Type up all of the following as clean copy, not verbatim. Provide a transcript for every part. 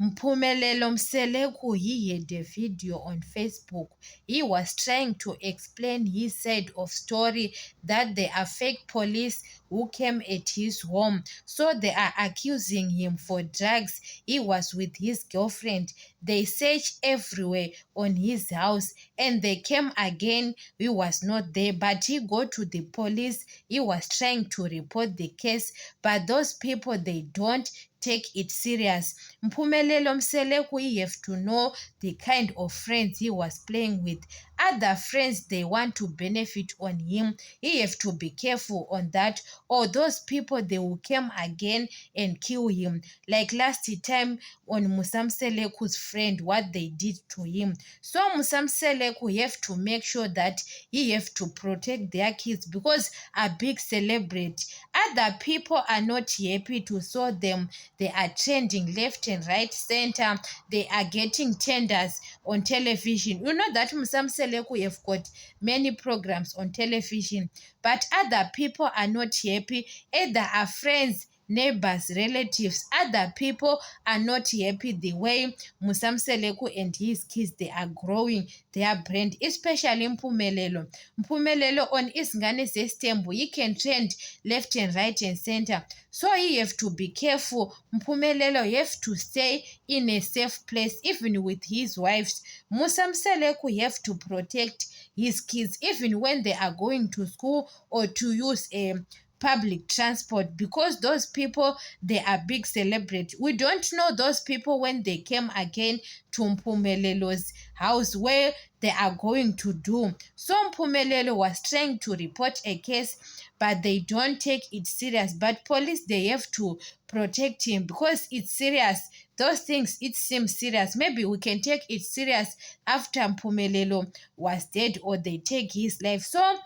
Mphumelelo Mseleku, he had a video on Facebook. He was trying to explain his side of story that there are fake police who came at his home. So they are accusing him for drugs. He was with his girlfriend. They searched everywhere on his house and they came again. He was not there, but he go to the police. He was trying to report the case, but those people, they don't take it serious. Mphumelelo Mseleku, you have to know the kind of friends he was playing with. Other friends, they want to benefit on him. He have to be careful on that, or those people, they will come again and kill him. Like last time on Musamseleku's friend, what they did to him. So Musamseleku, you have to make sure that he have to protect their kids because a big celebrity. Other people are not happy to saw them. They are trending left and right center. They are getting tenders on television. You know that Musamseleku have got many programs on television, but other people are not happy. Either are friends, neighbors, relatives. Other people are not happy the way Musamseleku and his kids, they are growing their brand, especially Mpumelelo. Mpumelelo on Isngane Zestembu, he can trend left and right and center. So you have to be careful. Mpumelelo, you have to stay in a safe place, even with his wives. Musamseleku, you have to protect his kids, even when they are going to school or to use a public transport, because those people, they are big celebrities. We don't know those people when they came again to Mpumelelo's house where they are going to do. So Mpumelelo was trying to report a case, but they don't take it serious. But police, they have to protect him because it's serious. Those things, it seems serious. Maybe we can take it serious after Mpumelelo was dead or they take his life. So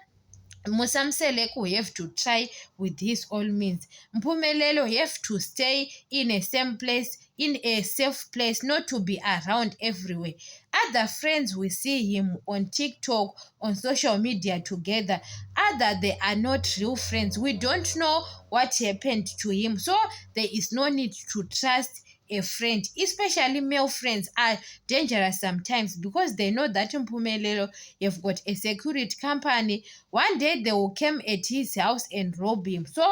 Musamseleku, you have to try with his all means. Mpumelelo, you have to stay in a same place, in a safe place, not to be around everywhere. Other friends, we see him on TikTok, on social media together. Other, they are not real friends. We don't know what happened to him. So there is no need to trust a friend, especially male friends are dangerous sometimes because they know that Mpumelelo, you've got a security company. One day they will come at his house and rob him. So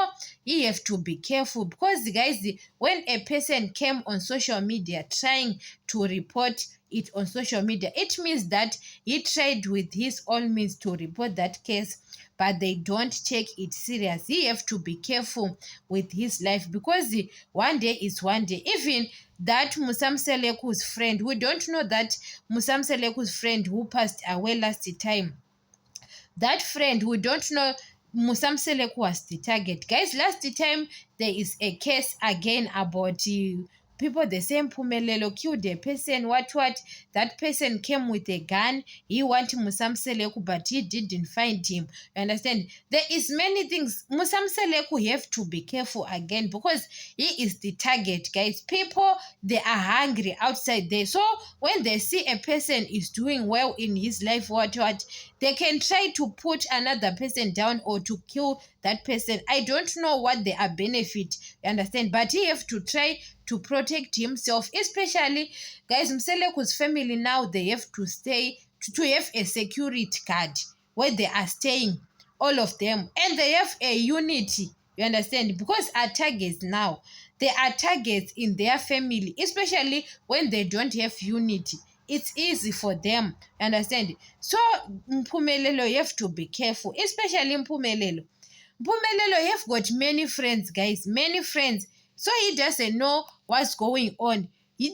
you have to be careful because, guys, when a person came on social media trying to report it on social media, it means that he tried with his own means to report that case, but they don't take it serious. He have to be careful with his life because one day is one day. Even that Musamseleku's friend, we don't know that Musamseleku's friend who passed away last time. That friend, we don't know Musamseleku was the target. Guys, last time there is a case again about people, the same Pumelelo killed a person, what, that person came with a gun, he wanted Musamseleku, but he didn't find him. You understand? There is many things. Musamseleku, you have to be careful again because he is the target, guys. People, they are hungry outside there. So when they see a person is doing well in his life, what, they can try to put another person down or to kill that person. I don't know what they are benefit, you understand? But he have to try to protect himself, especially, guys, Mseleku's family now, they have to stay, to have a security card where they are staying, all of them, and they have a unity, you understand? Because our targets now, they are targets in their family, especially when they don't have unity. It's easy for them, you understand? So Mpumelelo, you have to be careful, especially Mpumelelo. Mpumelelo, you have got many friends, guys, many friends. So he doesn't know what's going on.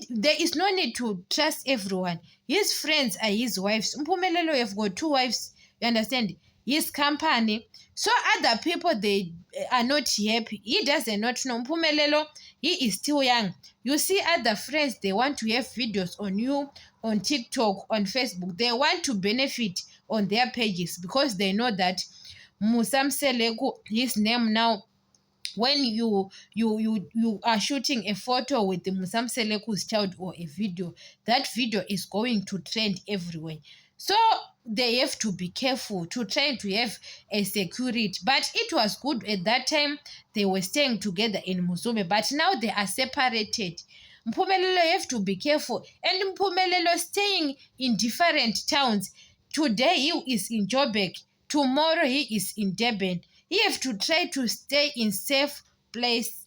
There is no need to trust everyone. His friends are his wives. Mpumelelo, you have got 2 wives, you understand? His company. So other people, they are not happy. He doesn't not know. Mpumelelo, he is still young. You see other friends, they want to have videos on you, on TikTok, on Facebook. They want to benefit on their pages because they know that Musamseleku, his name now, when you are shooting a photo with the Musamseleku's child or a video, that video is going to trend everywhere. So they have to be careful to try to have a security. But it was good at that time. They were staying together in Musume, but now they are separated. Mpumelelo, you have to be careful. And Mpumelelo staying in different towns. Today he is in Joburg. Tomorrow he is in Durban. He have to try to stay in safe place